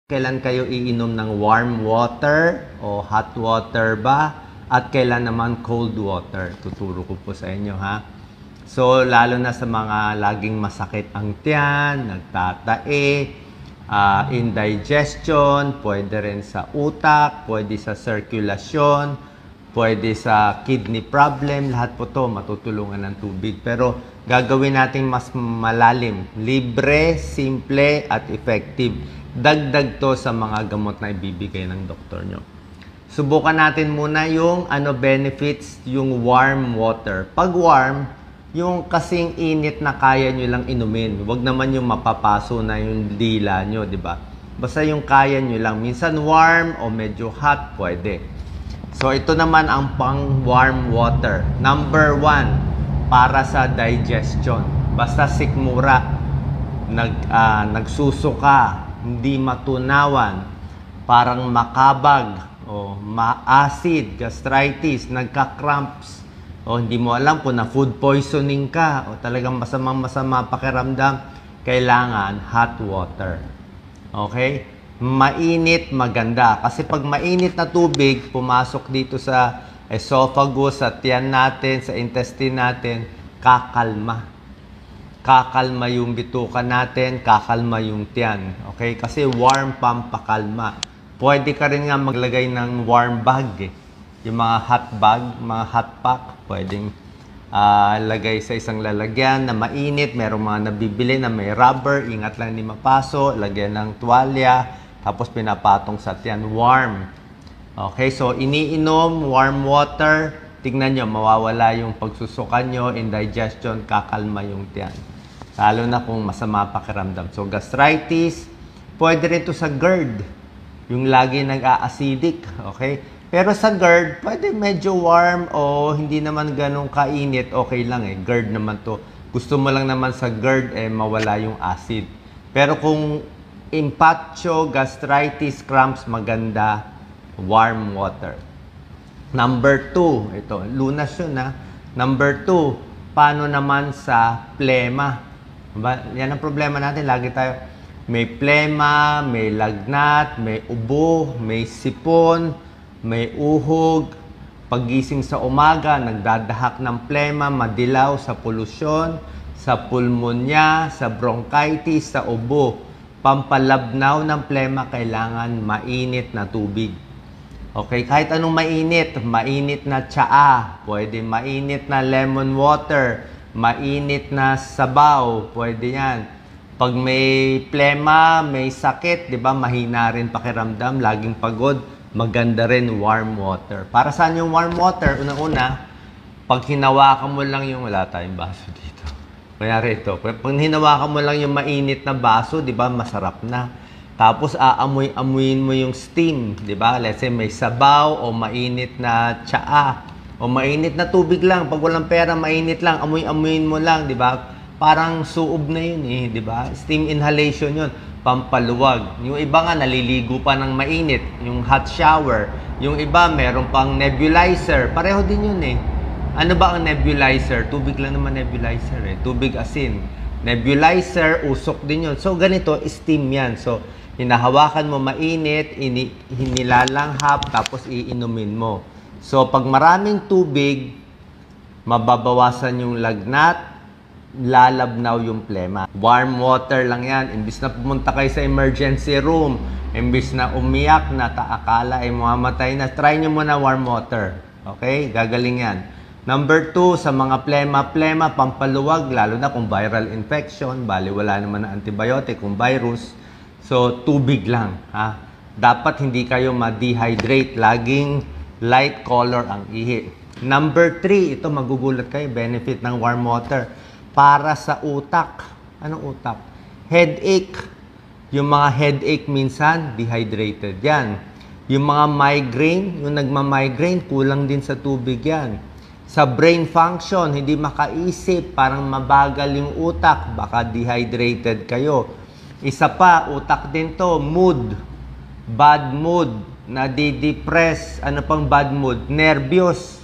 Kailan kayo iinom ng warm water o hot water ba? At kailan naman cold water? Tuturo ko po sa inyo ha. So, lalo na sa mga laging masakit ang tiyan, nagtatae, indigestion, pwede rin sa utak, pwede sa circulation, pwede sa kidney problem. Lahat po to matutulungan ng tubig. Pero gagawin natin mas malalim, libre, simple at effective. Dagdag to sa mga gamot na ibibigay ng doktor nyo. Subukan natin muna yung benefits yung warm water. Pag warm, yung kasing init na kaya nyo lang inumin. Huwag naman yung mapapaso na yung dila nyo, di ba? Basta yung kaya nyo lang. Minsan warm o medyo hot, pwede. So ito naman ang pang warm water. Number 1, para sa digestion. Basta sikmura, nagsusuka, hindi matunawan, parang makabag, o ma-acid, gastritis, nagka-cramps, o hindi mo alam kung na food poisoning ka, o talagang masama pakiramdam, kailangan hot water. Okay? Mainit, maganda. Kasi pag mainit na tubig, pumasok dito sa esophagus, sa tiyan natin, sa intestine natin, kakalma. Kakalma yung bituka natin, kakalma yung tiyan. Okay? Kasi warm pampakalma. Pwede ka rin nga maglagay ng warm bag. Yung mga hot bag, mga hot pack, pwedeng lagay sa isang lalagyan na mainit. Merong mga nabibili na may rubber, ingat lang hindi mapaso, lagyan ng tuwalya, tapos pinapatong sa tiyan. Warm. Okay? So, iniinom, warm water. Tignan nyo, mawawala yung pagsusukan nyo, indigestion, kakalma yung tiyan. Lalo na kung masama pakiramdam. So, gastritis, pwede rin to sa GERD. Yung lagi nag-a-acidic. Okay? Pero sa GERD, pwede medyo warm o hindi naman ganun kainit. Okay lang eh. GERD naman to. Gusto mo lang naman sa GERD mawala yung acid. Pero kung impatcho, gastritis, cramps, maganda, warm water. Number 2, ito, lunas yun ha. Number 2, paano naman sa plema? Yan ang problema natin. Lagi tayo may plema, may lagnat, may ubo, may sipon, may uhog. Pagising sa umaga, nagdadahak ng plema, madilaw sa polusyon, sa pulmonya, sa bronchitis, sa ubo. Pampalabnaw ng plema, kailangan mainit na tubig. Okay, kahit anong mainit. Mainit na tsaa, pwede mainit na lemon water, mainit na sabaw, pwede yan. Pag may plema, may sakit, di ba, mahina rin pakiramdam, laging pagod, maganda rin warm water. Para saan yung warm water? Una-una, pag hinawakan mo lang yung, wala tayong baso dito. Kaya rito, pag hinawakan mo lang yung mainit na baso, di ba, masarap na. Tapos aamoy-amuyin mo yung steam, di ba? Let's say may sabaw o mainit na tsaa. O mainit na tubig lang. Pag walang pera, mainit lang. Amoy-amuyin mo lang, di ba? Parang suob na yun eh, di ba? Steam inhalation yun. Pampaluwag. Yung iba nga, naliligo pa ng mainit. Yung hot shower. Yung iba, meron pang nebulizer. Pareho din yun eh. Ano ba ang nebulizer? Tubig lang naman nebulizer eh. Tubig asin. Nebulizer, usok din yun. So, ganito, steam yan. So, hinahawakan mo mainit, hinilalanghap, tapos iinumin mo. So, pag maraming tubig, mababawasan yung lagnat, lalabnaw yung plema. Warm water lang yan. Imbis na pumunta kayo sa emergency room, imbis na umiyak na akala ay mamamatay na, try nyo muna warm water. Okay? Gagaling yan. Number 2, sa mga plema, pampaluwag, lalo na kung viral infection, bali wala naman na antibiotic, kung virus. So, tubig lang. Ha? Dapat hindi kayo ma-dehydrate. Laging light color ang ihi. Number 3, ito magugulat kayo, benefit ng warm water. Para sa utak. Anong utak? Headache. Yung mga headache minsan, dehydrated yan. Yung mga migraine, yung nagma-migraine, kulang din sa tubig yan. Sa brain function, hindi makaisip, parang mabagal yung utak, baka dehydrated kayo. Isa pa, utak din to, mood. Bad mood, nadi-depress. Ano pang bad mood? Nervyos.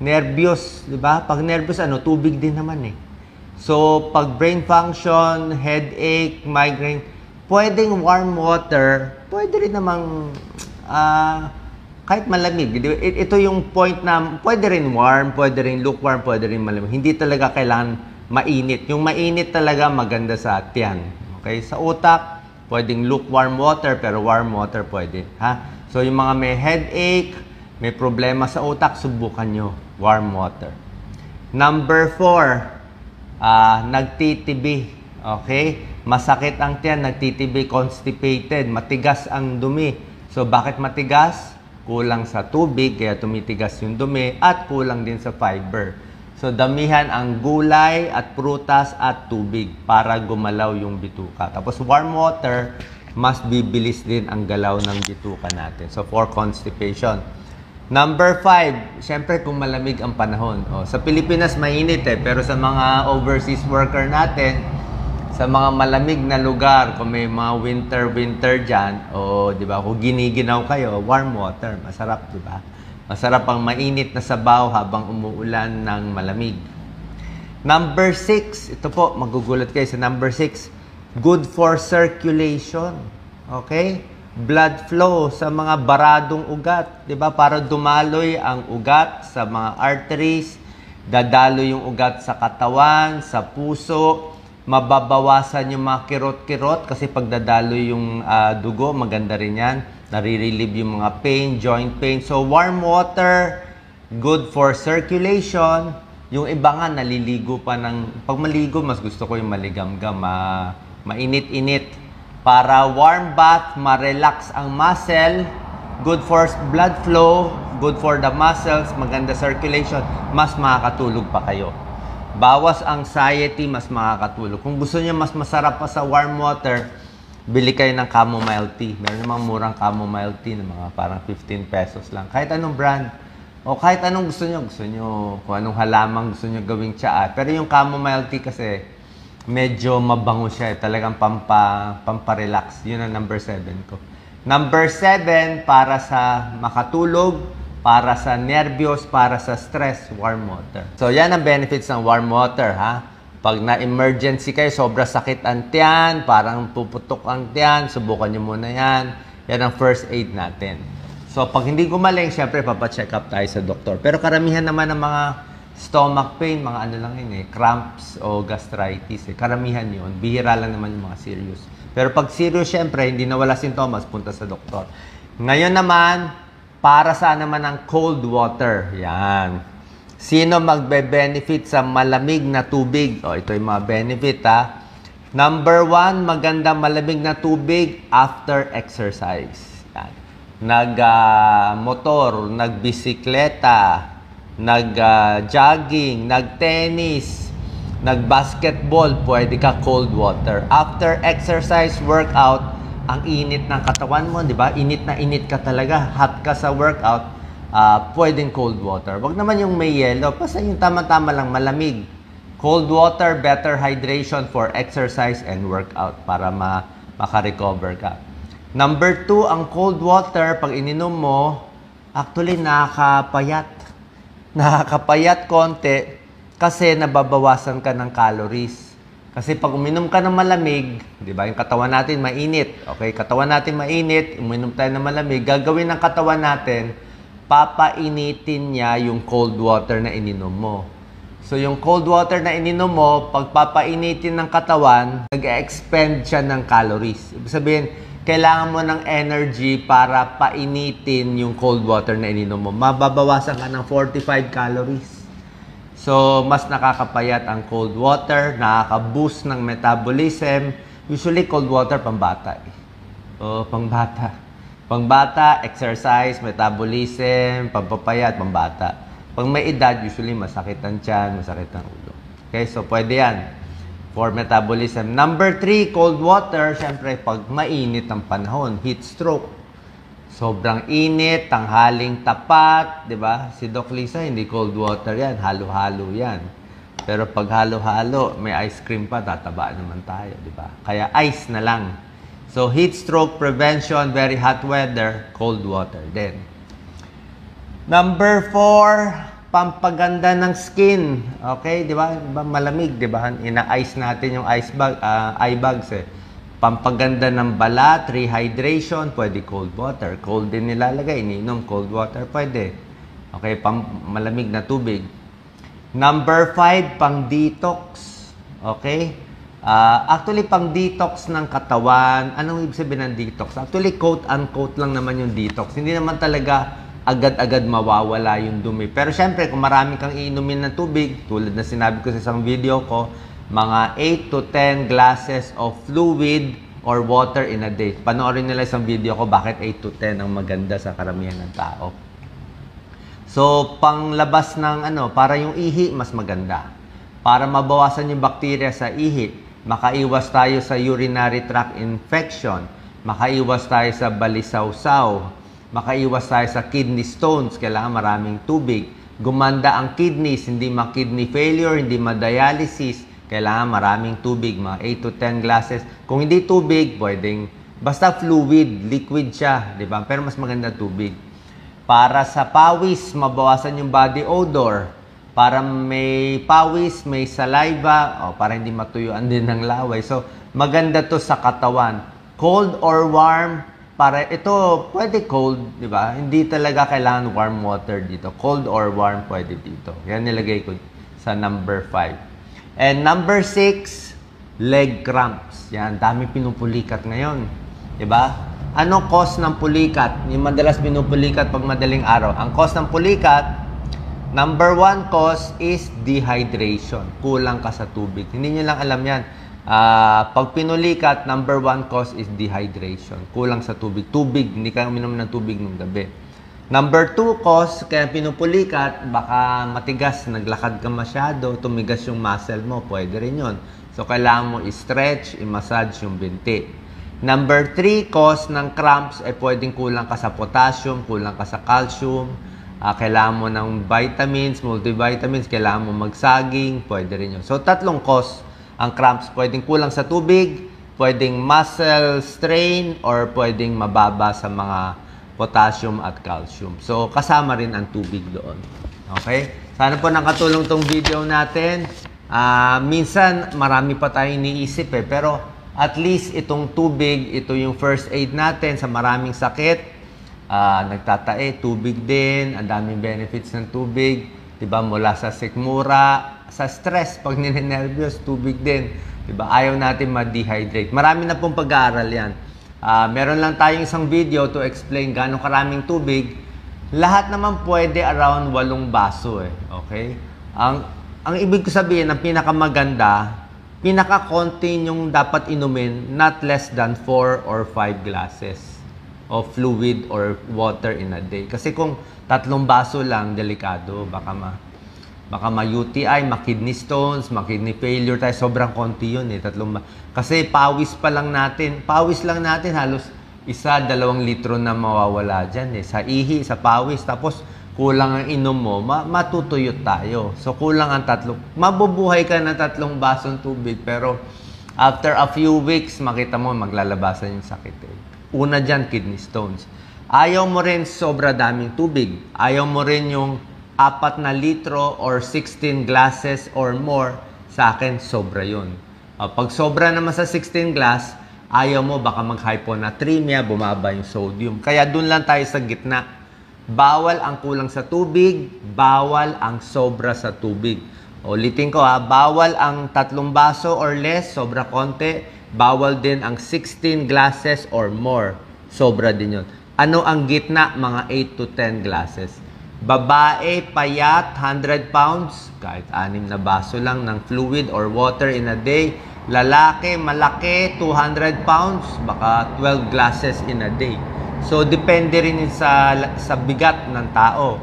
Nervyos, di ba? Pag nervyos, tubig din naman eh. So, pag brain function, headache, migraine, pwedeng warm water, pwede rin namang kahit malamig. Ito yung point na pwede rin warm, pwede rin lukewarm, pwede rin malamig. Hindi talaga kailangan mainit. Yung mainit talaga maganda sa tiyan. Okay? Sa utak, pwedeng lukewarm water, pero warm water pwede. Ha? So, yung mga may headache, may problema sa utak, subukan nyo warm water. Number 4, nagtitibi. Okay? Masakit ang tiyan, nagtitibi, constipated, matigas ang dumi. So, bakit matigas? Kulang sa tubig, kaya tumitigas yung dumi, at kulang din sa fiber. So, damihan ang gulay at prutas at tubig para gumalaw yung bituka. Tapos, warm water, mas bibilis din ang galaw ng bituka natin. So, for constipation. Number 5, syempre kung malamig ang panahon. Sa Pilipinas, mainit pero sa mga overseas worker natin, sa mga malamig na lugar, kung may mga winter dyan, di ba, kung giniginaw kayo, warm water, masarap, di ba? Masarap ang mainit na sabaw habang umuulan ng malamig. Number 6, ito po, magugulat kayo sa number 6, good for circulation. Okay? Blood flow sa mga baradong ugat. Diba? Para dumaloy ang ugat sa mga arteries, dadalo yung ugat sa katawan, sa puso, mababawasan yung mga kirot-kirot kasi pag dadalo yung dugo, maganda rin yan. Nare-relieve yung mga pain, joint pain. So, warm water, good for circulation. Yung iba nga, naliligo pa ng... Pag maligo, mas gusto ko yung maligamgam, mainit-init. Para warm bath, ma-relax ang muscle, good for blood flow, good for the muscles, maganda circulation, mas makakatulog pa kayo. Bawas anxiety, mas makakatulog. Kung gusto niyo mas masarap pa sa warm water, bili kayo ng chamomile tea. Meron namang murang chamomile tea na mga parang 15 pesos lang. Kahit anong brand. O kahit anong gusto nyo. Gusto nyo kung anong halaman gusto nyo gawing tsaa. Pero yung chamomile tea kasi medyo mabango siya. Talagang pamparelax. Yun ang number 7 ko. Number 7, para sa makatulog, para sa nervyos, para sa stress, warm water. So yan ang benefits ng warm water, ha? Pag na-emergency kayo, sobra sakit ang tiyan, parang puputok ang tiyan, subukan nyo muna yan. Yan ang first aid natin. So, pag hindi gumaling, syempre, papacheck up tayo sa doktor. Pero karamihan naman ng mga stomach pain, mga ano lang yun cramps o gastritis. Karamihan yun. Bihira lang naman yung mga serious. Pero pag serious, syempre, hindi na wala sintomas, punta sa doktor. Ngayon naman, para saan naman ang cold water? Yan. Sino magbe-benefit sa malamig na tubig? Ito yung mga benefit, ha. Number 1, maganda malamig na tubig after exercise. Nag-motor, nagbisikleta, nag-jogging, nag-tennis, nag-basketball, pwede ka cold water. After exercise, workout, ang init ng katawan mo, di ba? Init na init ka talaga. Hot ka sa workout. Pwedeng cold water. Wag naman yung may yelo. Basta yung tama-tama lang, malamig. Cold water, better hydration for exercise and workout para makarecover ka. Number 2, ang cold water, pag ininom mo, actually nakakapayat. Nakakapayat konti kasi nababawasan ka ng calories. Kasi pag uminom ka ng malamig, di ba, yung katawan natin mainit. Okay, katawan natin mainit, uminom tayo ng malamig, gagawin ng katawan natin, papainitin niya yung cold water na ininom mo. So, yung cold water na ininom mo, pag papainitin ng katawan, nag-expend siya ng calories. Ibig sabihin, kailangan mo ng energy para painitin yung cold water na ininom mo. Mababawasan ka ng 45 calories. So, mas nakakapayat ang cold water, nakaka-boost ng metabolism. Usually, cold water pambata. Pangbata. Pangbata, exercise, metabolism, pampapayat, pambata. Pag may edad, usually masakit ang tiyan, masakit ang ulo. Okay, so pwede yan for metabolism. Number 3, cold water. Siyempre, pag mainit ang panahon, heat stroke. Sobrang init, tanghaling tapat, di ba? Si Doc Lisa, hindi cold water yan, halo-halo yan. Pero pag halo-halo, may ice cream pa, tataba naman tayo, di ba? Kaya ice na lang. So, heat stroke prevention, very hot weather, cold water din. Number 4, pampaganda ng skin. Okay, di ba? Malamig, di ba? Ina-ice natin yung eye bags pampaganda ng balat, rehydration, pwede cold water. Cold din nilalagay, iniinom, cold water, pwede. Okay, malamig na tubig. Number 5, pang detox. Okay? Actually, pang detox ng katawan. Anong ibig sabihin ng detox? Actually, quote-unquote lang naman yung detox. Hindi naman talaga agad-agad mawawala yung dumi. Pero syempre, kung marami kang iinumin ng tubig, tulad na sinabi ko sa isang video ko, mga 8 to 10 glasses of fluid or water in a day. Panoorin nila isang video ko, bakit 8 to 10 ang maganda sa karamihan ng tao. So, panglabas ng para yung ihi, mas maganda. Para mabawasan yung bakterya sa ihi, makaiwas tayo sa urinary tract infection, makaiwas tayo sa balisawsaw, makaiwas tayo sa kidney stones, kailangan maraming tubig. Gumanda ang kidneys, hindi ma-kidney failure, hindi ma-dialysis, kailangan maraming tubig, mga 8 to 10 glasses. Kung hindi tubig, pwedeng, basta fluid, liquid siya, di ba? Pero mas maganda tubig. Para sa pawis, mabawasan yung body odor. Para may pawis, may saliva, para hindi matuyuan din ng laway. So, maganda to sa katawan. Cold or warm, para ito, pwede cold, di ba? Hindi talaga kailangan warm water dito. Cold or warm, pwede dito. Yan nilagay ko sa number 5. And number 6, leg cramps. Yan, dami pinupulikat ngayon. Di ba? Ano cause ng pulikat? Yung madalas pinupulikat pag madaling araw. Ang cause ng pulikat, number 1 cause is dehydration. Kulang ka sa tubig. Hindi nyo lang alam yan. Pag pinulikat, number 1 cause is dehydration. Kulang sa tubig. Tubig, hindi ka uminom ng tubig ng gabi. Number 2 cause, kaya pinupulikat, baka matigas, naglakad ka masyado, tumigas yung muscle mo, pwede rin yun. So, kailangan mo i-stretch, i-massage yung binti. Number 3 cause ng cramps, pwedeng kulang ka sa potassium, kulang ka sa calcium, kailangan mo ng vitamins, multivitamins, kailangan mo magsaging, pwede rin yun. So, 3 cause ang cramps. Pwedeng kulang sa tubig, pwedeng muscle strain, or pwedeng mababa sa mga potassium at calcium. So, kasama rin ang tubig doon. Okay? Sana po nakatulong tong video natin. Minsan, marami pa tayong iniisip pero at least itong tubig, ito yung first aid natin sa maraming sakit. Nagtatae, tubig din. Ang daming benefits ng tubig. Diba? Mula sa sikmura, sa stress, pag ninenervyos, tubig din. Diba? Ayaw natin ma-dehydrate. Marami na pong pag-aaral yan. Meron lang tayong isang video to explain gaano karaming tubig. Lahat naman pwede around 8 baso Okay? Ang ibig ko sabihin, ang pinakamaganda, pinaka-konti yung dapat inumin, not less than 4 or 5 glasses of fluid or water in a day. Kasi kung 3 baso lang, delikado. Baka ma-UTI, ma-kidney stones, ma-kidney failure tayo. Sobrang konti yun Kasi pawis lang natin halos 1-2 litro na mawawala dyan Sa ihi, sa pawis. Tapos kulang ang inom mo, matutuyot tayo. So kulang ang 3. Mabubuhay ka ng 3 basong tubig. Pero after a few weeks, makita mo maglalabasan yung sakit Una dyan, kidney stones. Ayaw mo rin sobra daming tubig. Ayaw mo rin yung 4 na litro or 16 glasses or more. Sa akin, sobra yun. Pag sobra naman sa 16 glass, ayaw mo, baka mag-hyponatremia, bumaba yung sodium. Kaya dun lang tayo sa gitna. Bawal ang kulang sa tubig, bawal ang sobra sa tubig. Ulitin ko bawal ang 3 baso or less, sobra konti. Bawal din ang 16 glasses or more, sobra din yun. Ano ang gitna? Mga 8 to 10 glasses. Babae, payat, 100 pounds, kahit 6 na baso lang ng fluid or water in a day. Lalaki, malaki, 200 pounds, baka 12 glasses in a day. So, depende rin sa bigat ng tao.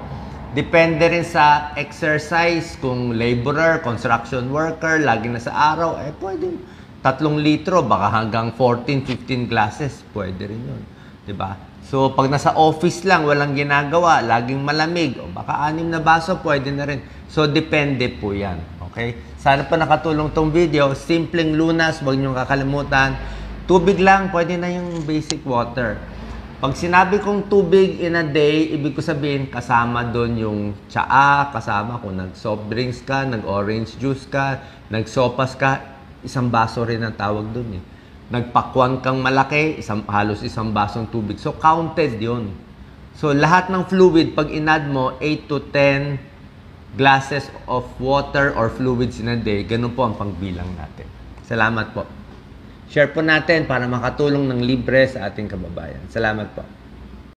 Depende rin sa exercise, kung laborer, construction worker, lagi na sa araw, pwede 3 litro, baka hanggang 14-15 glasses, pwede rin yun. Diba? So, pag nasa office lang, walang ginagawa, laging malamig, baka 6 na baso, pwede na rin. So, depende po yan. Okay? Sana pa nakatulong tong video. Simpleng lunas, huwag niyong kakalimutan. Tubig lang, pwede na yung basic water. Pag sinabi kong tubig in a day, ibig ko sabihin, kasama doon yung tsaa, kasama kung nag-soft drinks ka, nag-orange juice ka, nag-sopas ka, 1 baso rin ang tawag doon nagpakuan kang malaki, halos isang basong tubig. So, counted yun. So, lahat ng fluid, pag inad mo, 8 to 10 glasses of water or fluids in a day, ganun po ang pagbilang natin. Salamat po. Share po natin para makatulong ng libre sa ating kababayan. Salamat po.